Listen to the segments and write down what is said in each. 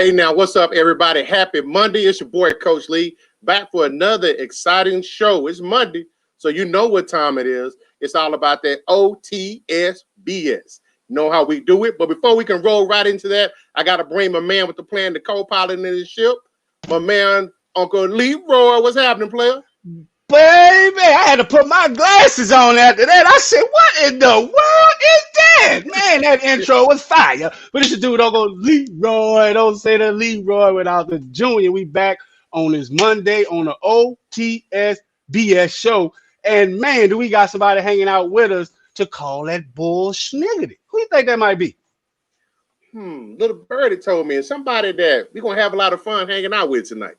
Hey, now, what's up, everybody? Happy Monday. It's your boy, Coach Lee, back for another exciting show. It's Monday, so you know what time it is. It's all about that O.T.S.B.S. You know how we do it. But before we can roll right into that, I got to bring my man with the plan, the co-pilot in the ship, my man, Uncle Leroy. What's happening, player? Baby, I had to put my glasses on after that. I said, what in the world is that? Man, that intro was fire. But it's your dude, Uncle Leroy. Don't say the Leroy without the junior. We back on this Monday on the O.T.S.B.S show. And man, do we got somebody hanging out with us to call that bull schniggity. Who you think that might be? Little birdie told me, and somebody that we're going to have a lot of fun hanging out with tonight.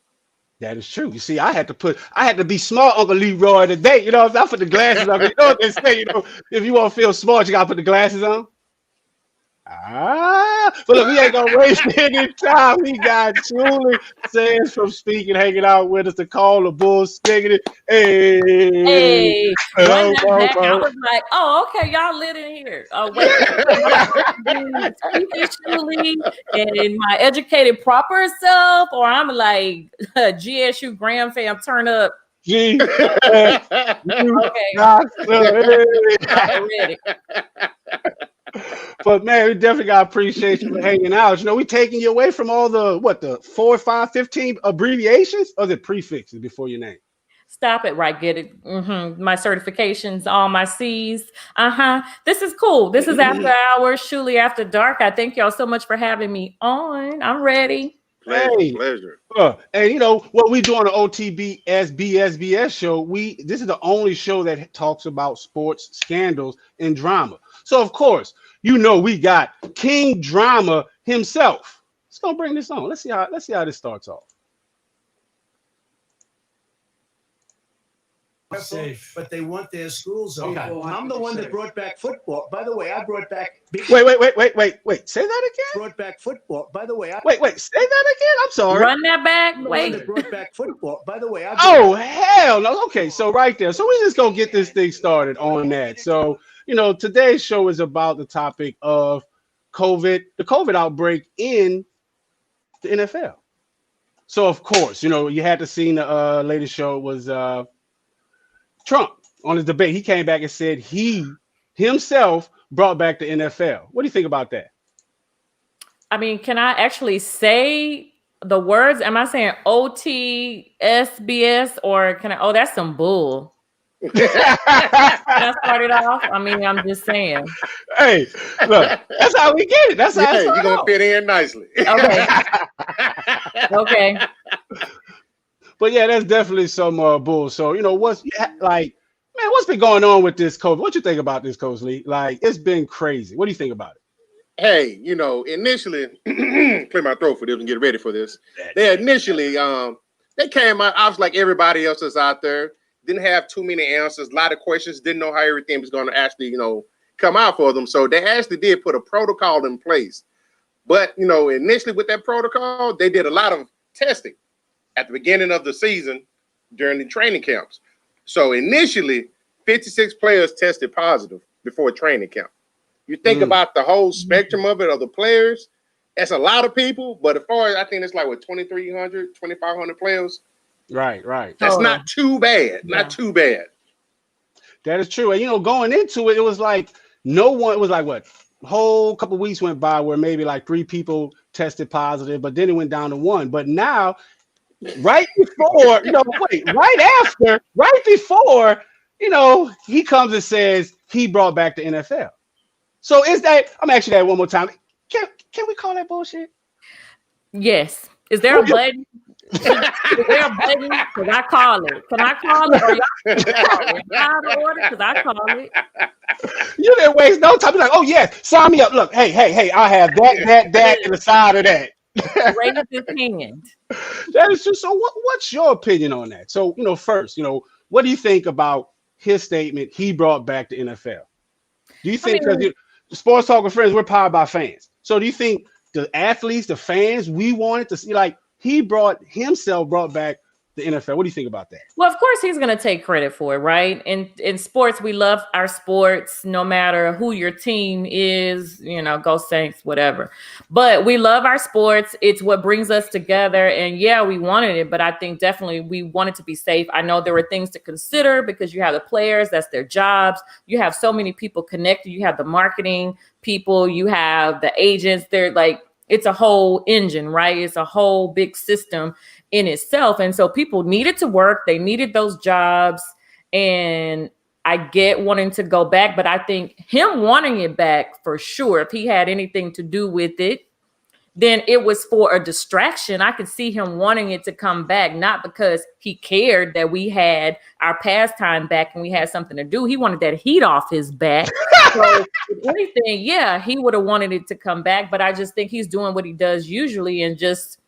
That is true. You see, I had to be smart, Uncle Leroy, today. You know, if I put the glasses on, you know what they say, if you want to feel smart, you got to put the glasses on. But look, we ain't going to waste any time. We got Julie Sands from Speaking hanging out with us to call the bull stiggity. Hey. Run that back. I was like, oh, okay, y'all lit in here. Oh, wait. Speaking Julie and my educated proper self, or I'm like GSU Graham fam, turn up. Okay. Ready. But man, we definitely gotta appreciate you for hanging out. You know, we taking you away from all the 4, 5, 15 abbreviations, or the prefixes before your name. Stop it, right? Get it. My certifications, all my C's. This is cool. This is after hours, surely after dark. I thank y'all so much for having me on. I'm ready. Pleasure. And you know what we do on the O.T.S.B.S show. This is the only show that talks about sports scandals and drama. So of course, you know we got King Drama himself. Let's go bring this on. Let's see how this starts off. Safe, but they want their schools open. Okay. I'm the one that brought back football. By the way, I brought back. Wait. Say that again. Brought back football. By the way, wait. Say that again. I'm sorry. Run that back. Wait. That brought back football. By the way, hell no. Okay, so right there. So we just gonna get this thing started on that. So you know, today's show is about the topic of COVID, the COVID outbreak in the NFL. So of course, you know, you had to see the latest show was Trump on his debate. He came back and said he himself brought back the NFL. What do you think about that? I mean, can I actually say the words? Am I saying O.T.S.B.S or can I? Oh, that's some bull. Can I start it off? I mean, I'm just saying. Hey, look, that's how we get it. That's how you're gonna fit in nicely. Okay. Okay. But yeah, that's definitely some bull. So you know what's been going on with this COVID? What you think about this, Coach Lee? Like, it's been crazy. What do you think about it? Hey, you know, initially, clear my throat for this and get ready for this. They initially, they came out. I was like everybody else is out there. Didn't have too many answers. A lot of questions. Didn't know how everything was going to actually, you know, come out for them. So they actually did put a protocol in place. But you know, initially with that protocol, they did a lot of testing at the beginning of the season during the training camps. So initially, 56 players tested positive before training camp. You think about the whole spectrum of it, of the players, that's a lot of people. But as far as I think it's like what 2,300, 2,500 players. Right. That's not too bad. Yeah. Not too bad. That is true. And you know, going into it, it was like what? Whole couple weeks went by where maybe like 3 people tested positive, but then it went down to 1. But now, right before, you know, he comes and says he brought back the NFL. So is that? I'm asking that one more time. Can we call that bullshit? Yes. Is there a button? Is there a button? Because I call it. Can I call it? Or y'all call it? Out of order? Because I call it. You didn't waste no time. You're like, oh yes, sign me up. Look, hey, I have that, and the side of that. Raise his hand. That is true. So what's your opinion on that? So, you know, first, you know, what do you think about his statement? He brought back the NFL. Do you think, because Sports Talk with Friends, we're powered by fans. So do you think the athletes, the fans, we wanted to see, like, he brought back the NFL. What do you think about that? Well, of course he's going to take credit for it, right? In sports, we love our sports, no matter who your team is, go Saints, whatever. But we love our sports. It's what brings us together. And yeah, we wanted it, but I think definitely we wanted to be safe. I know there were things to consider because you have the players, that's their jobs. You have so many people connected. You have the marketing people, you have the agents. They're like, it's a whole engine, right? It's a whole big system in itself. And so people needed to work. They needed those jobs. And I get wanting to go back, but I think him wanting it back for sure, if he had anything to do with it, then it was for a distraction. I could see him wanting it to come back, not because he cared that we had our pastime back and we had something to do. He wanted that heat off his back. So if anything, yeah, he would have wanted it to come back, but I just think he's doing what he does usually and just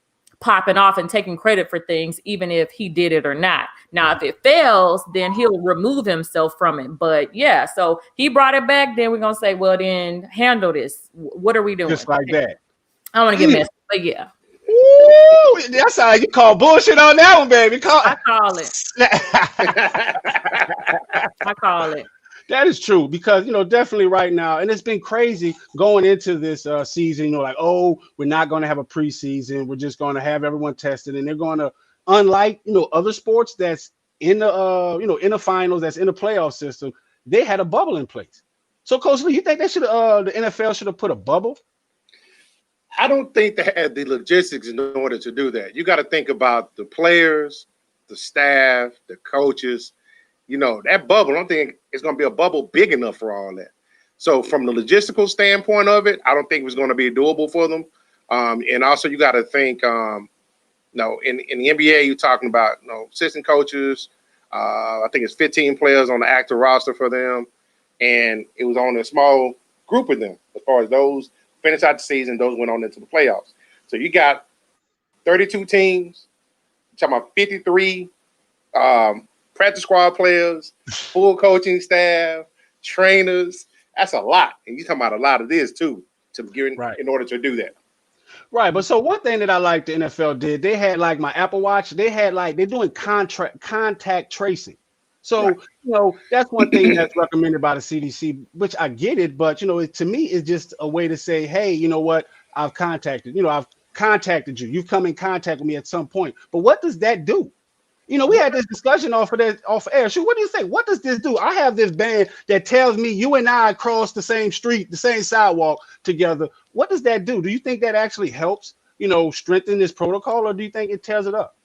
popping off and taking credit for things, even if he did it or not. Now, if it fails, then he'll remove himself from it. But yeah, so he brought it back. Then we're going to say, well, then handle this. What are we doing? Just like that. I don't want to get messy, but yeah. Ooh, that's how you call bullshit on that one, baby. I call it. I call it. That is true because, definitely right now, and it's been crazy going into this season, like, oh, we're not going to have a preseason. We're just going to have everyone tested, and they're going to, unlike, other sports that's in the, in the finals, that's in the playoff system, they had a bubble in place. So, Coach Lee, you think they should the NFL should have put a bubble? I don't think they had the logistics in order to do that. You got to think about the players, the staff, the coaches. That bubble, I don't think it's going to be a bubble big enough for all that. So from the logistical standpoint of it, I don't think it was going to be doable for them. And also you got to think, in the NBA, you're talking about, assistant coaches. I think it's 15 players on the active roster for them. And it was on a small group of them as far as those finished out the season, those went on into the playoffs. So you got 32 teams, you're talking about 53 practice squad players, full coaching staff, trainers. That's a lot. And you're talking about a lot of this too, in order to do that. Right. But so one thing that I like the NFL did, they had like my Apple Watch, they're doing contact tracing. So, that's one thing that's recommended by the CDC, which I get it. But, to me, it's just a way to say, hey, you know what? I've contacted you. You've come in contact with me at some point. But what does that do? We had this discussion off air. Shoot, what do you think? What does this do? I have this band that tells me you and I crossed the same street, the same sidewalk together. What does that do? Do you think that actually helps, strengthen this protocol, or do you think it tears it up?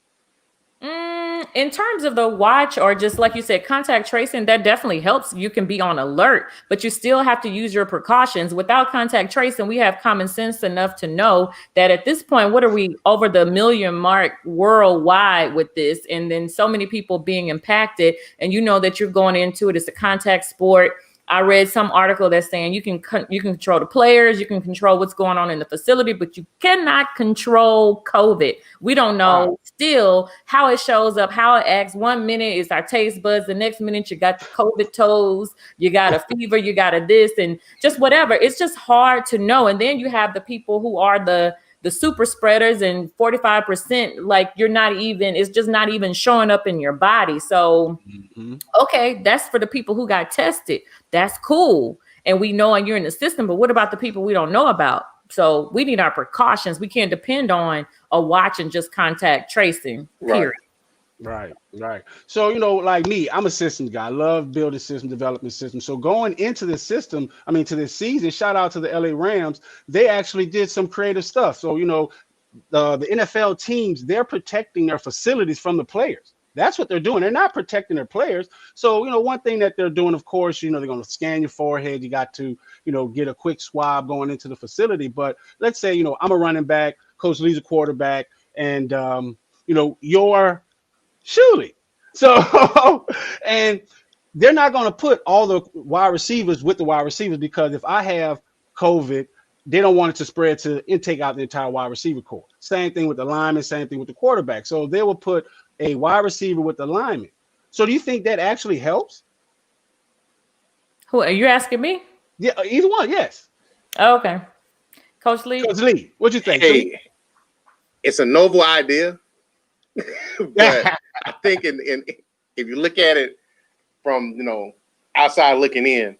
In terms of the watch, or just like you said, contact tracing, that definitely helps. You can be on alert, but you still have to use your precautions. Without contact tracing, we have common sense enough to know that at this point, what are we over the 1 million mark worldwide with this? And then so many people being impacted, and that you're going into it. It's a contact sport. I read some article that's saying you can control the players, you can control what's going on in the facility, but you cannot control COVID. We don't know still how it shows up, how it acts. 1 minute is our taste buds, the next minute you got the COVID toes, you got a fever, you got a this, and just whatever. It's just hard to know. And then you have the people who are the super spreaders, and 45%, like it's just not even showing up in your body. So, okay, that's for the people who got tested. That's cool. And we know, and you're in the system, but what about the people we don't know about? So we need our precautions. We can't depend on a watch and just contact tracing, period. Right. So, like me, I'm a systems guy. I love building system, development systems. So going into this system, to this season, shout out to the LA Rams. They actually did some creative stuff. So, the NFL teams, they're protecting their facilities from the players. That's what they're doing. They're not protecting their players. So, one thing that they're doing, of course, they're going to scan your forehead. You got to, get a quick swab going into the facility. But let's say, I'm a running back, Coach Lee's a quarterback, and, you're Shuley. So, and they're not going to put all the wide receivers with the wide receivers, because if I have COVID, they don't want it to spread and take out the entire wide receiver corps. Same thing with the lineman, same thing with the quarterback. So they will put a wide receiver with the lineman. So do you think that actually helps? Who are you asking me? Yeah, either one, yes. Oh, okay. Coach Lee, what you think? Hey, it's a novel idea. But I think in if you look at it from outside looking in,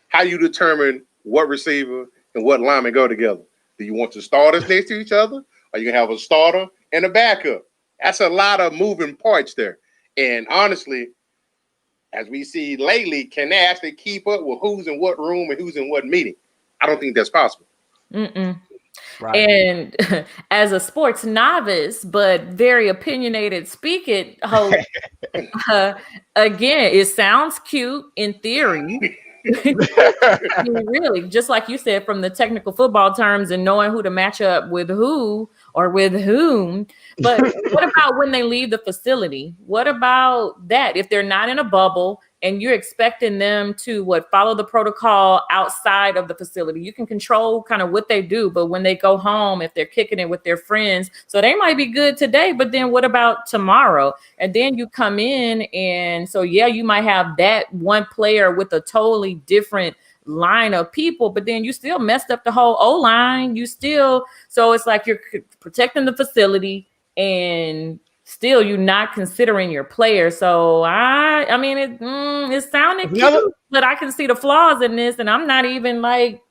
how you determine what receiver and what lineman go together? Do you want the starters next to each other? Or you can have a starter and a backup? That's a lot of moving parts there. And honestly, as we see lately, can they actually keep up with who's in what room and who's in what meeting? I don't think that's possible. Right. And as a sports novice, but very opinionated speaking host, again, it sounds cute in theory. I mean, really, just like you said, from the technical football terms and knowing who to match up with who or with whom. But what about when they leave the facility? What about that? If they're not in a bubble and you're expecting them to follow the protocol outside of the facility, you can control kind of what they do. But when they go home, if they're kicking it with their friends, so they might be good today, but then what about tomorrow? And then you come in, and so you might have that one player with a totally different line of people, but then you still messed up the whole O-line. So it's like you're protecting the facility and still you're not considering your player. So I mean it sounded cute, but I can see the flaws in this, and I'm not even like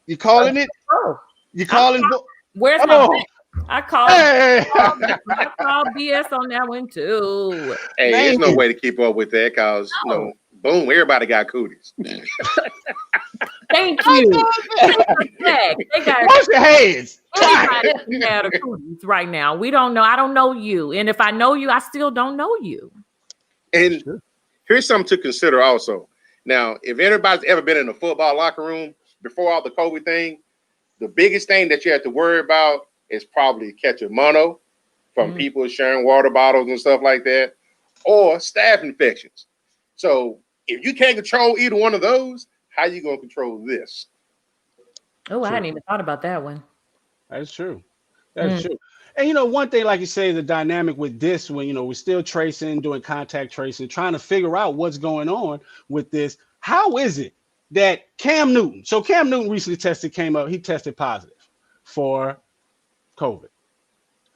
you calling it. You calling? Where's my? I called BS on that one too. Hey, there's no way to keep up with that because boom, everybody got cooties. Thank you. They got wash your hands. Everybody got a cooties right now. We don't know. I don't know you, and if I know you, I still don't know you. And here's something to consider also. Now, if anybody's ever been in a football locker room before all the COVID thing, the biggest thing that you have to worry about is probably catching mono from people sharing water bottles and stuff like that, or staph infections. So if you can't control either one of those, how are you going to control this? Oh, I hadn't even thought about that one. That's true. That's true. And one thing, like you say, the dynamic with this, when we're still tracing, doing contact tracing, trying to figure out what's going on with this. How is it that Cam Newton recently he tested positive for COVID,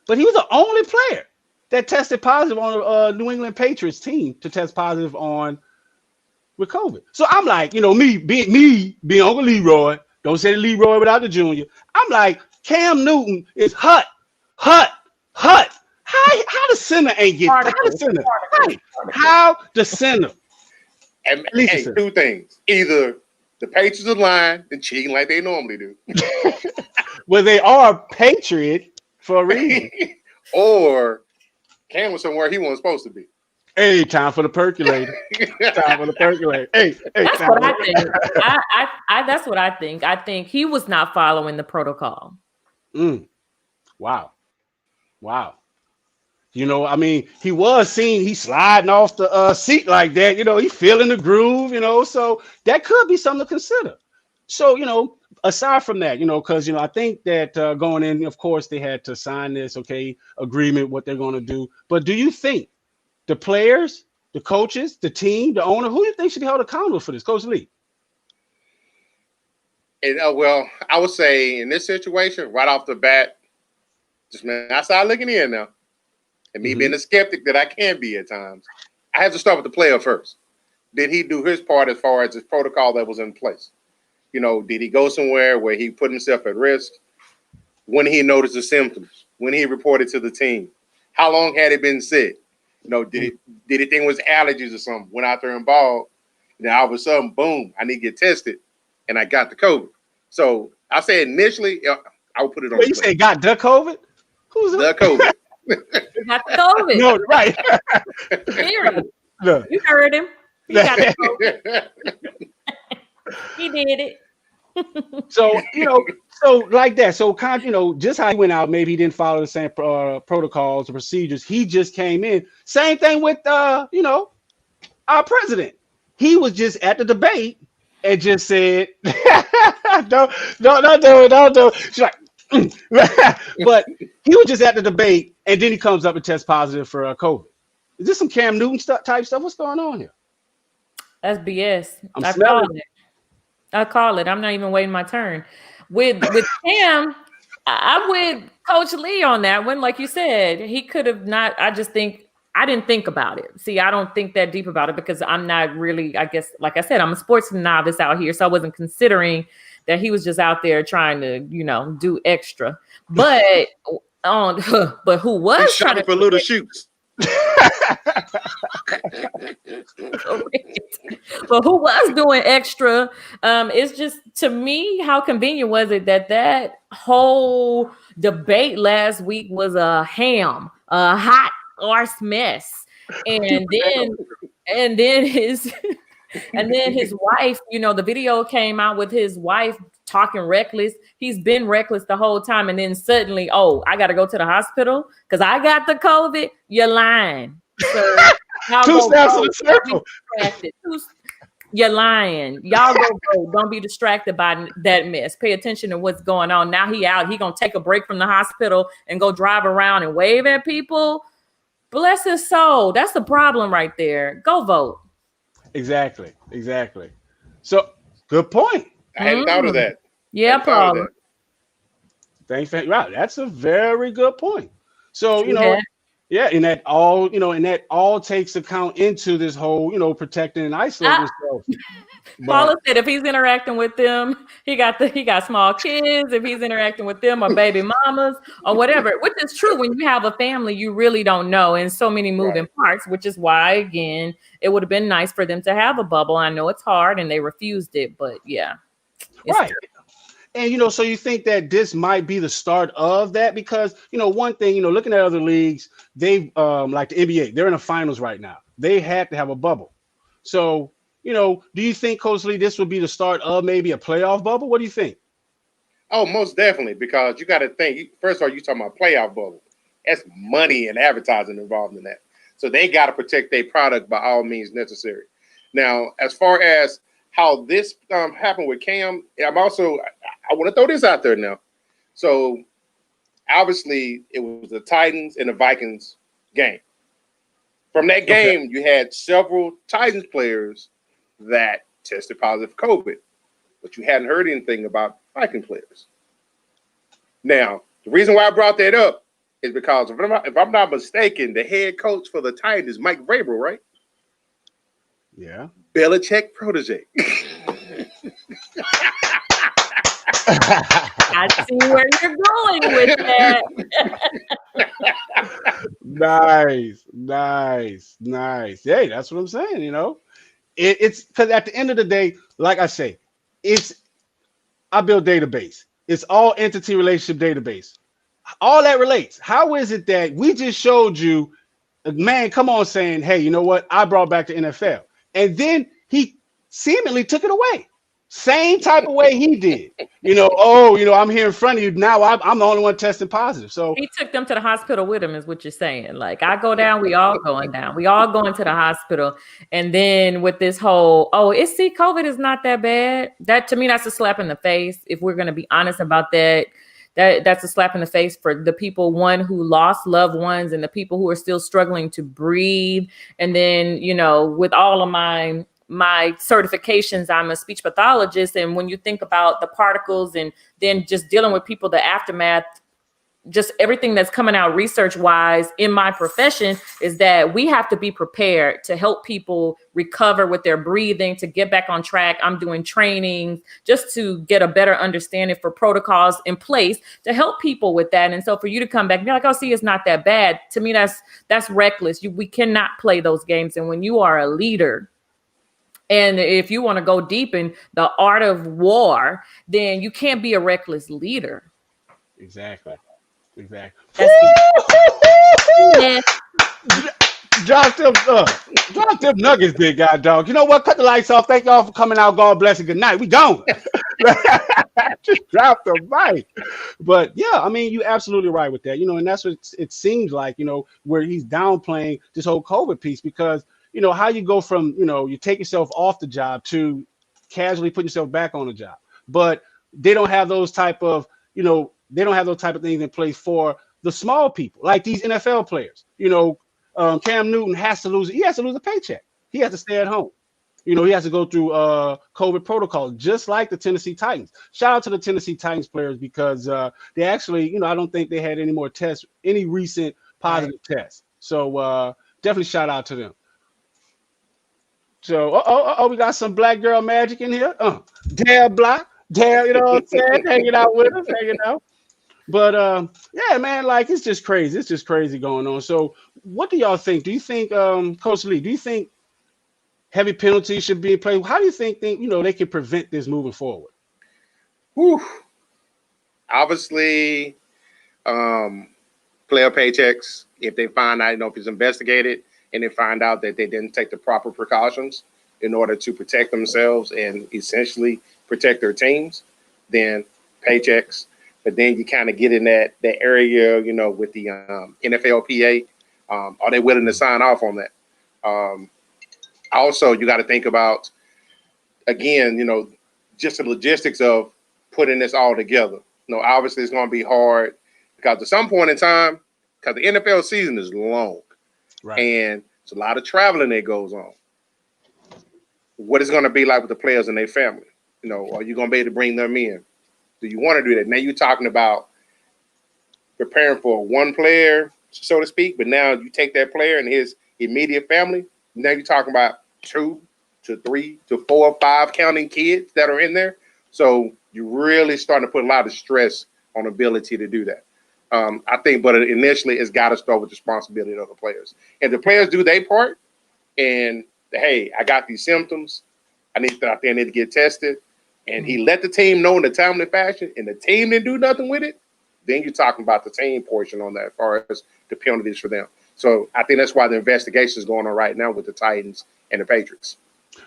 but he was the only player that tested positive on a New England Patriots team to test positive with COVID. So I'm like, me being Uncle Leroy, don't say the Leroy without the junior. I'm like, Cam Newton is hot. How the center ain't getting? How the center? And hey, two things: either the Patriots are lying and cheating like they normally do. Well, they are Patriot for a reason. Or Cam was somewhere he wasn't supposed to be. Hey, time for the percolator. Time for the percolator. Hey, that's what I think. That's what I think. I think he was not following the protocol. Wow. I mean, he was seen, he sliding off the seat like that, he feeling the groove, so that could be something to consider. So, aside from that, because, I think that going in, of course, they had to sign this, agreement, what they're going to do. But do you think the players, the coaches, the team, the owner, who do you think should be held accountable for this, Coach Lee? And, well, I would say in this situation, right off the bat, just outside looking in now, and me being a skeptic that I can be at times, I have to start with the player first. Did he do his part as far as his protocol that was in place? Did he go somewhere where he put himself at risk? When he noticed the symptoms? When he reported to the team? How long had it been sick? Did he think it was allergies or something? Went out there and balled. Then all of a sudden, boom, I need to get tested. And I got the COVID. So I said initially, I would put it on. Wait, you say got the COVID? Who's the COVID? He got the COVID. No, right. Period. No. You heard him. He got the COVID. He did it. So, so like that. So kind of, just how he went out, maybe he didn't follow the same protocols or procedures. He just came in. Same thing with, our president. He was just at the debate and just said, don't do it. She's like, but he was just at the debate and then he comes up and tests positive for COVID. Is this some Cam Newton type stuff? What's going on here? That's BS. I call it. I'm not even waiting my turn. With Cam, I would Coach Lee on that one. Like you said, he could have not. I just think I didn't think about it. See, I don't think that deep about it because I'm not really, I guess, like I said, I'm a sports novice out here. So I wasn't considering that he was just out there trying to, do extra. But but who He's was trying shopping to for little shoots. but who was doing extra? It's just, to me, how convenient was it that whole debate last week was a hot arse mess, and then his wife, the video came out with his wife talking reckless. He's been reckless the whole time, and then suddenly, oh, I got to go to the hospital because I got the COVID. You're lying. So Two steps in the circle. You're lying. Y'all go vote. Don't be distracted by that mess. Pay attention to what's going on. Now he out. He gonna take a break from the hospital and go drive around and wave at people. Bless his soul. That's the problem right there. Go vote. Exactly. So good point. I hadn't thought of that. Yeah, Paul. Thanks. Wow, that's a very good point. So yeah, and that all takes account into this whole, protecting and isolating yourself. Paula said if he's interacting with them, he got small kids. If he's interacting with them or baby mamas or whatever, which is true. When you have a family, you really don't know, and so many moving parts, which is why, again, it would have been nice for them to have a bubble. I know it's hard, and they refused it, but yeah, right. True. And so you think that this might be the start of that? Because one thing, looking at other leagues, they've like the NBA, they're in the finals right now. They had to have a bubble. So do you think, Coach Lee, this would be the start of maybe a playoff bubble? What do you think? Oh, most definitely, because you got to think. First of all, you're talking about playoff bubble. That's money and advertising involved in that. So they got to protect their product by all means necessary. Now, as far as how this happened with Cam, I want to throw this out there now. So obviously it was the Titans and the Vikings game. From that game, you had several Titans players that tested positive for COVID, but you hadn't heard anything about Viking players. Now, the reason why I brought that up is because if I'm not mistaken, the head coach for the Titans is Mike Vrabel, right? Yeah. Belichick protege. I see where you're going with that. Nice. Hey, that's what I'm saying. It's because at the end of the day, like I say, I build database. It's all entity relationship database. All that relates. How is it that we just showed you a man come on saying, hey, you know what? I brought back the NFL. And then he seemingly took it away. Same type of way he did. I'm here in front of you. Now I'm the only one testing positive. So he took them to the hospital with him, is what you're saying. Like, I go down, we all going down. We all going to the hospital. And then with this whole, COVID is not that bad. That, to me, that's a slap in the face. If we're going to be honest about that, that's a slap in the face for the people, one, who lost loved ones, and the people who are still struggling to breathe. And then, with all of my certifications, I'm a speech pathologist. And when you think about the particles and then just dealing with people, the aftermath, just everything that's coming out research wise in my profession, is that we have to be prepared to help people recover with their breathing, to get back on track. I'm doing training just to get a better understanding for protocols in place to help people with that. And so for you to come back and be like, it's not that bad. To me, that's reckless. We cannot play those games. And when you are a leader, and if you want to go deep in the art of war, then you can't be a reckless leader. Exactly. Drop them nuggets, big guy, dog. You know what? Cut the lights off. Thank y'all for coming out. God bless and good night. We gone. Just drop the mic. But yeah, you're absolutely right with that. And that's what it seems like, where he's downplaying this whole COVID piece, because how you go from, you take yourself off the job to casually put yourself back on the job. But they don't have those type of things in place for the small people, like these NFL players. Cam Newton has to lose a paycheck. He has to stay at home. he has to go through COVID protocol, just like the Tennessee Titans. Shout out to the Tennessee Titans players because they actually, I don't think they had any recent positive tests. So definitely shout out to them. So, we got some black girl magic in here. Dale Block, Dale, you know what I'm saying? Hanging out with us, hanging out. But yeah, man, like it's just crazy. It's just crazy going on. So, what do y'all think? Do you think, Coach Lee? Do you think heavy penalties should be in place? How do you think they can prevent this moving forward? Whew. Obviously, player paychecks. If they find out, if it's investigated and they find out that they didn't take the proper precautions in order to protect themselves and essentially protect their teams, then paychecks. But then you kind of get in that area, with the NFLPA. Are they willing to sign off on that? Also, you got to think about, again, just the logistics of putting this all together. Obviously it's going to be hard because at some point in time, because the NFL season is long, right, and it's a lot of traveling that goes on. What is it going to be like with the players and their family? Are you going to be able to bring them in? Do you want to do that? Now you're talking about preparing for one player, so to speak, but now you take that player and his immediate family. Now you're talking about 2 to 3 to 4 or 5 counting kids that are in there. So you're really starting to put a lot of stress on ability to do that. I think, but initially it's got to start with the responsibility of the players. If the players do their part and, hey, I got these symptoms, I need to get tested, and he let the team know in a timely fashion and the team didn't do nothing with it, then you're talking about the team portion on that as far as the penalties for them. So I think that's why the investigation is going on right now with the Titans and the Patriots.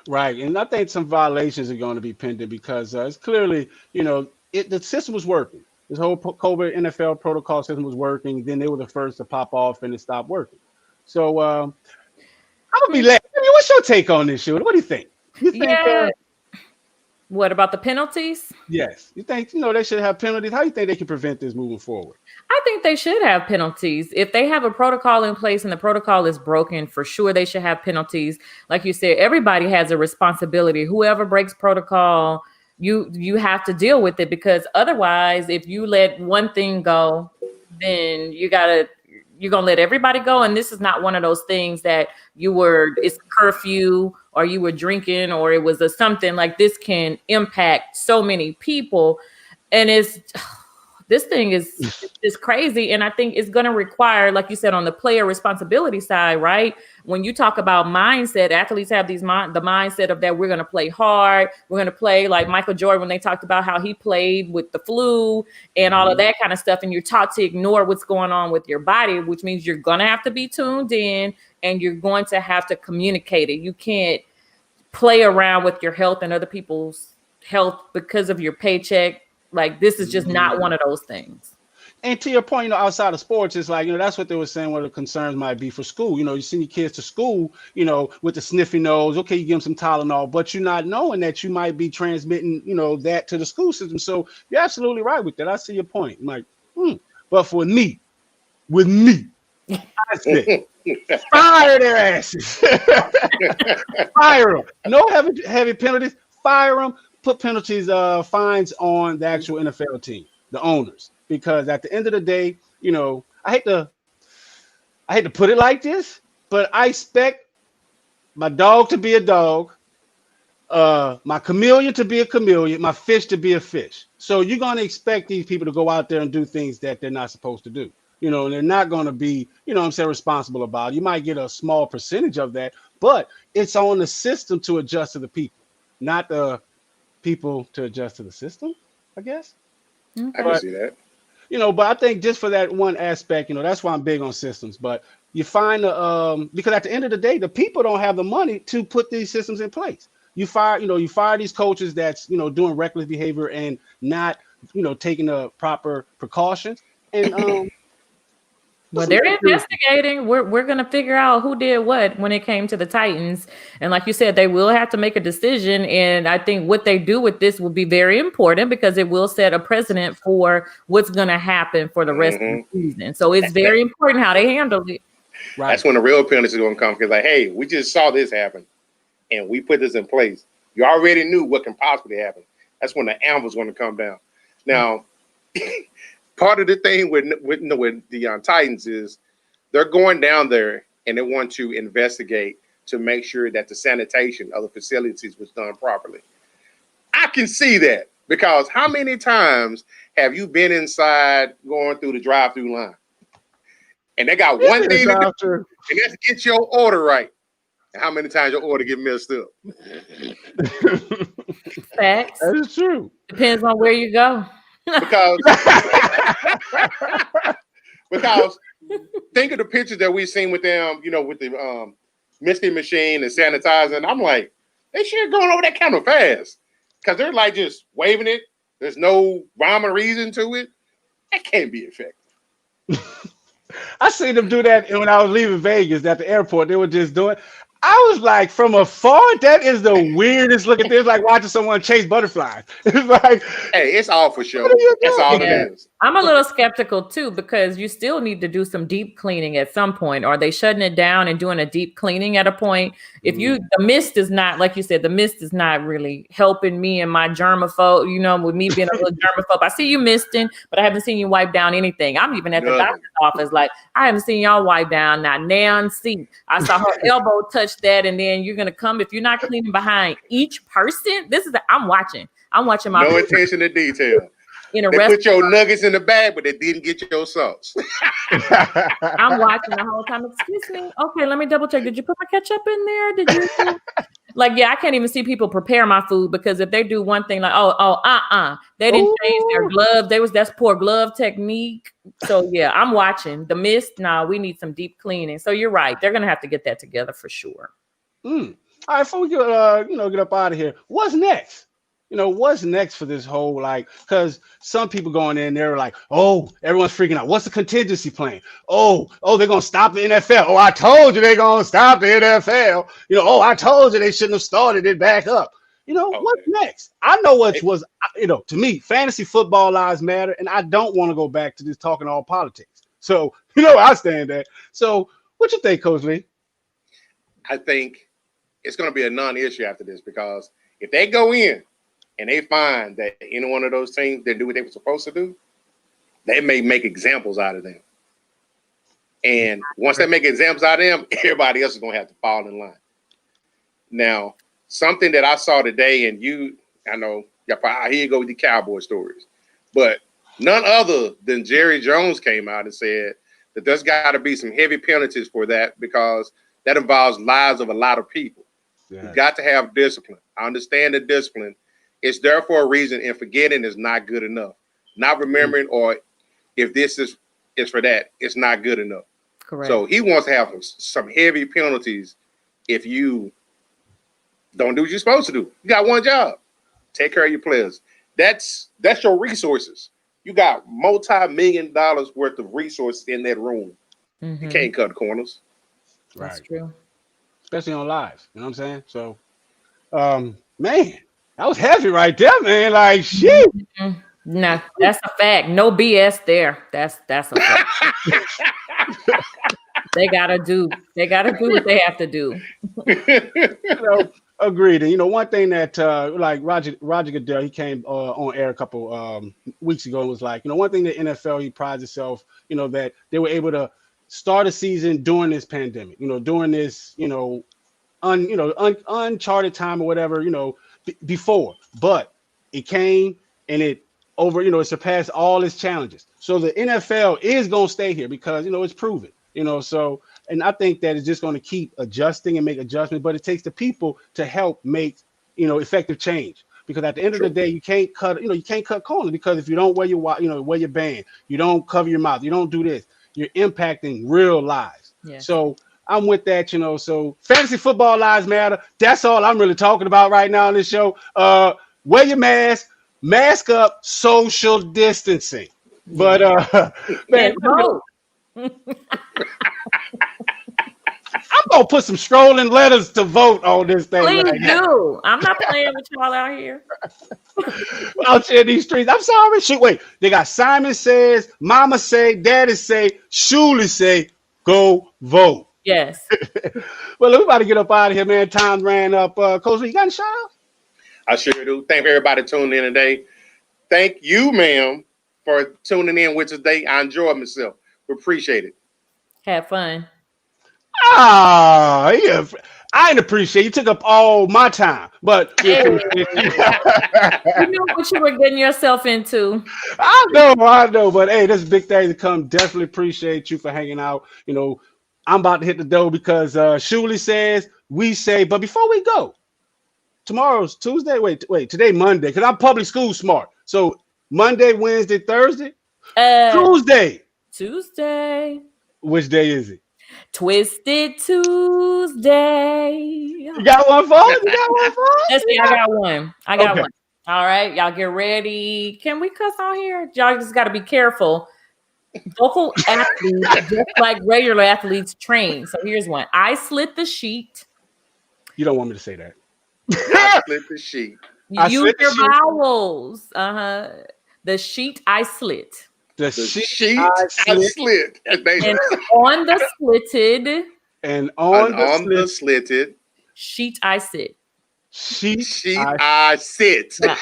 Right. And I think some violations are going to be pending because it's clearly, the system was working. This whole COVID NFL protocol system was working. Then they were the first to pop off and it stopped working. So I'm going to be late. What's your take on this, Shooter? What do you think? What about the penalties? Yes. You think, they should have penalties? How do you think they can prevent this moving forward? I think they should have penalties. If they have a protocol in place and the protocol is broken, for sure they should have penalties. Like you said, everybody has a responsibility. Whoever breaks protocol, you have to deal with it, because otherwise, if you let one thing go, then you're going to let everybody go. And this is not one of those things that it's curfew or you were drinking or it was something like this can impact so many people. And this thing is crazy. And I think it's going to require, like you said, on the player responsibility side, right? When you talk about mindset, athletes have the mindset of that we're going to play hard. We're going to play like Michael Jordan when they talked about how he played with the flu and all of that kind of stuff. And you're taught to ignore what's going on with your body, which means you're going to have to be tuned in and you're going to have to communicate it. You can't play around with your health and other people's health because of your paycheck. Like, this is just not one of those things. And to your point, outside of sports, it's like, that's what they were saying, what the concerns might be for school. You send your kids to school, with the sniffy nose. Okay, you give them some Tylenol, but you're not knowing that you might be transmitting, that to the school system. So you're absolutely right with that. I see your point. I'm like, But with me, I said, fire their asses. Fire them. No heavy penalties. Fire them. Put penalties, fines on the actual NFL team, the owners, because at the end of the day, I hate to put it like this, but I expect my dog to be a dog, my chameleon to be a chameleon, my fish to be a fish. So you're going to expect these people to go out there and do things that they're not supposed to do. And they're not going to be, responsible about it. You might get a small percentage of that, but it's on the system to adjust to the people, not the people to adjust to the system, I guess. I can see that. But I think just for that one aspect, that's why I'm big on systems. But you find because at the end of the day, the people don't have the money to put these systems in place. You fire these coaches that's doing reckless behavior and not taking the proper precautions. And Well, they're investigating. We're going to figure out who did what when it came to the Titans. And like you said, they will have to make a decision. And I think what they do with this will be very important because it will set a precedent for what's going to happen for the rest of the season. So it's very important how they handle it. Right. That's when the real penalties are going to come, because hey, we just saw this happen. and we put this in place, you already knew what can possibly happen. That's when the anvil's going to come down. Now, part of the thing with the Titans is they're going down there and they want to investigate to make sure that the sanitation of the facilities was done properly. I can see that because how many times have you been inside going through the drive-through line? And they got one thing to do, and that's get your order right. And how many times your order get messed up? Facts. That is true. Depends on where you go. Because think of the pictures that we've seen with them, with the misty machine and sanitizer. And I'm like, they should going over that kind of fast. Because they're like just waving it. There's no rhyme or reason to it. That can't be effective. I seen them do that when I was leaving Vegas at the airport. They were just doing. I was like, from afar, that is the weirdest looking thing. It's like watching someone chase butterflies. It's like, hey, it's all for show. That's all it is. I'm a little skeptical too because you still need to do some deep cleaning at some point. Are they shutting it down and doing a deep cleaning at a point? If the mist is not, like you said, the mist is not really helping me and my germaphobe, with me being a little germaphobe. I see you misting, but I haven't seen you wipe down anything. I'm even at the doctor's office, like, I haven't seen y'all wipe down not Nan seat. I saw her elbow touch that, and then you're gonna come if you're not cleaning behind each person. I'm watching my no attention to detail. They put your nuggets in the bag, but they didn't get your sauce. I'm watching the whole time. Excuse me. Okay, let me double check. Did you put my ketchup in there? Did you? I can't even see people prepare my food because if they do one thing like, they didn't change their gloves. That's poor glove technique. So yeah, I'm watching the mist. Nah, we need some deep cleaning. So you're right. They're gonna have to get that together for sure. All right, before we get up out of here, what's next? What's next for this whole, because some people going in there like, oh, everyone's freaking out. What's the contingency plan? Oh, they're going to stop the NFL. Oh, I told you they're going to stop the NFL. I told you they shouldn't have started it back up. What's next? I know to me, fantasy football lives matter, and I don't want to go back to this talking all politics. So, I stand there. So, what you think, Coach Lee? I think it's going to be a non-issue after this because if they go in and they find that any one of those teams didn't do what they were supposed to do, they may make examples out of them. And once they make examples out of them, everybody else is going to have to fall in line. Now, something that I saw today, and I know, here you go with the Cowboy stories, but none other than Jerry Jones came out and said that there's got to be some heavy penalties for that because that involves lives of a lot of people. Yeah. You've got to have discipline. I understand the discipline. It's there for a reason, and forgetting is not good enough. Not remembering, or if this is for that, it's not good enough. Correct. So he wants to have some heavy penalties if you don't do what you're supposed to do. You got one job. Take care of your players. That's your resources. You got multi-million dollars worth of resources in that room. Mm-hmm. You can't cut corners. That's true. Especially on live. You know what I'm saying? So, man. That was heavy right there, man. Like, shit. Mm-hmm. No, that's a fact. No BS there. That's a fact. They gotta do what they have to do. Agreed. And one thing that like Roger Goodell, he came on air a couple weeks ago and was like, one thing that NFL he prides itself, that they were able to start a season during this pandemic, during this, uncharted time or whatever, before, but it came and it it surpassed all its challenges. So the NFL is going to stay here because, it's proven, so, and I think that it's just going to keep adjusting and make adjustments, but it takes the people to help make, effective change. Because at the end of the day, you can't cut corners because if you don't wear your band, you don't cover your mouth, you don't do this, you're impacting real lives. Yeah. So I'm with that, so fantasy football lives matter. That's all I'm really talking about right now on this show. Wear your mask up, social distancing. But man, I'm gonna put some strolling letters to vote on this thing. Please do. I'm not playing with y'all out here. Out here in these streets. I'm sorry. Shoot, wait. They got Simon says, Mama say, Daddy say, Shuli say, go vote. Yes. Well, we about to get up out of here, man. Time ran up. Coach, you got a shout out? I sure do. Thank everybody tuning in today. Thank you, ma'am, for tuning in with us today. I enjoyed myself. We appreciate it. Have fun. Ah, yeah. I didn't appreciate you. Took up all my time, but Hey. You knew what you were getting yourself into. I know. But hey, this big day to come. Definitely appreciate you for hanging out. You know, I'm about to hit the door because Shuli says we say. But before we go, tomorrow's Tuesday. Wait. Today Monday because I'm public school smart. So Monday, Wednesday, Thursday, Tuesday. Which day is it? Twisted Tuesday. You got one for us? Let's see, I got one. One. All right, y'all get ready. Can we cuss on here? Y'all just got to be careful. Vocal athletes, just like regular athletes, train. So here's one. I slit the sheet. You don't want me to say that. I slit the sheet. Use your vowels. The sheet I slit. The sheet I slit. And on the slitted. And on the slitted. Sheet I sit. Sheet I sit. Yeah.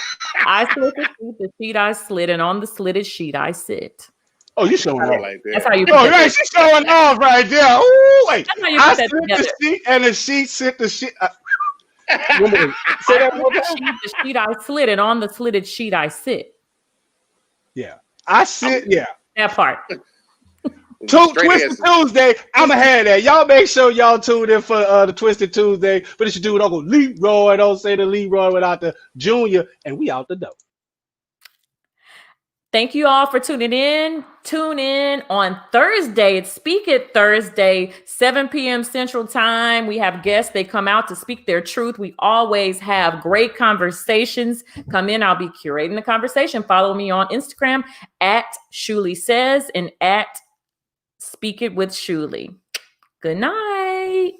I slit the sheet I slit, and on the slitted sheet I sit. Oh, you showing off like that. That's how you. Oh, right, she's showing off right there. Ooh, wait. That's how you I put that slit together. the sheet, and the sheet slit the sheet. Say that more time. The sheet I slit, and on the slitted sheet I sit. Yeah, I sit. Yeah, that part. Twisted Tuesday. I'm ahead of that. Y'all make sure y'all tune in for the Twisted Tuesday. But it's your dude, Uncle Leroy. Don't say the Leroy without the Junior. And we out the door. Thank you all for tuning in. Tune in on Thursday. It's Speak It Thursday, 7 p.m. Central Time. We have guests. They come out to speak their truth. We always have great conversations. Come in. I'll be curating the conversation. Follow me on Instagram at Shuli Says and at Speak It with Shuli. Good night.